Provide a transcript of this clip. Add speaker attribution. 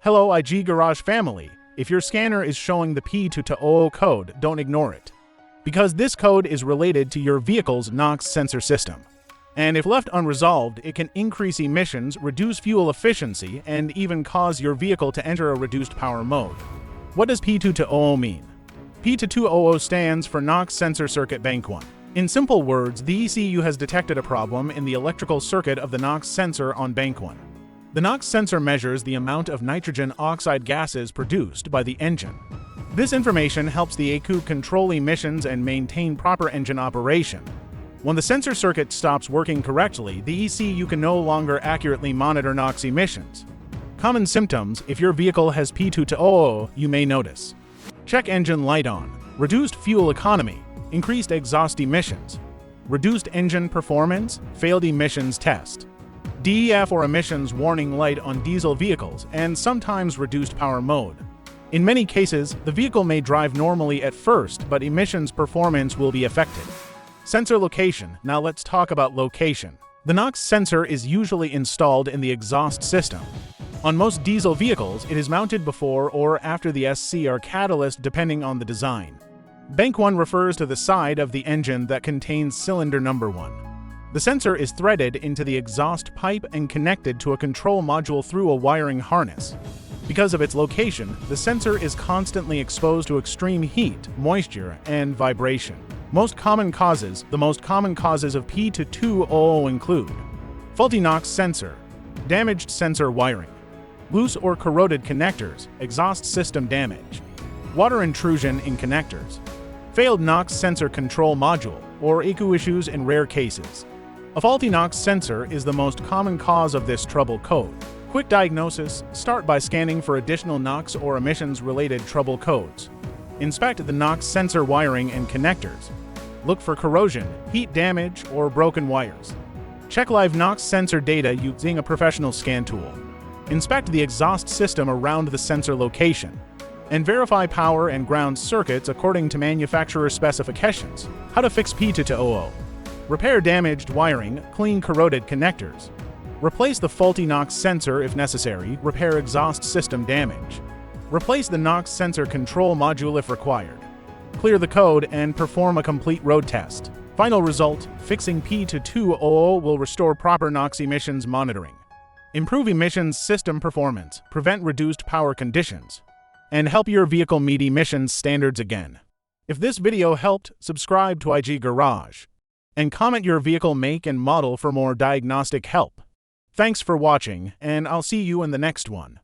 Speaker 1: Hello IG Garage family. If your scanner is showing the P2200 code, don't ignore it, because this code is related to your vehicle's NOx sensor system. And if left unresolved, it can increase emissions, reduce fuel efficiency, and even cause your vehicle to enter a reduced power mode. What does P2200 mean? P2200 stands for NOx Sensor Circuit Bank 1. In simple words, the ECU has detected a problem in the electrical circuit of the NOx sensor on Bank 1. The NOx sensor measures the amount of nitrogen oxide gases produced by the engine. This information helps the ECU control emissions and maintain proper engine operation. When the sensor circuit stops working correctly, the ECU can no longer accurately monitor NOx emissions. Common symptoms: if your vehicle has P2200, you may notice: check engine light on, reduced fuel economy, increased exhaust emissions, reduced engine performance, failed emissions test, DEF or emissions warning light on diesel vehicles, and sometimes reduced power mode. In many cases, the vehicle may drive normally at first, but emissions performance will be affected. Sensor location. Now let's talk about location. The NOx sensor is usually installed in the exhaust system. On most diesel vehicles, it is mounted before or after the SCR catalyst depending on the design. Bank 1 refers to the side of the engine that contains cylinder number 1. The sensor is threaded into the exhaust pipe and connected to a control module through a wiring harness. Because of its location, the sensor is constantly exposed to extreme heat, moisture, and vibration. The most common causes of P2200 include faulty NOx sensor, damaged sensor wiring, loose or corroded connectors, exhaust system damage, water intrusion in connectors, failed NOx sensor control module, or ECU issues in rare cases. A faulty NOx sensor is the most common cause of this trouble code. Quick diagnosis: start by scanning for additional NOx or emissions-related trouble codes. Inspect the NOx sensor wiring and connectors. Look for corrosion, heat damage, or broken wires. Check live NOx sensor data using a professional scan tool. Inspect the exhaust system around the sensor location, and verify power and ground circuits according to manufacturer specifications. How to fix P2200. Repair damaged wiring, clean corroded connectors. Replace the faulty NOx sensor if necessary, repair exhaust system damage. Replace the NOx sensor control module if required. Clear the code and perform a complete road test. Final result: fixing P2200 will restore proper NOx emissions monitoring, improve emissions system performance, prevent reduced power conditions, and help your vehicle meet emissions standards again. If this video helped, subscribe to IG Garage and comment your vehicle make and model for more diagnostic help. Thanks for watching, and I'll see you in the next one.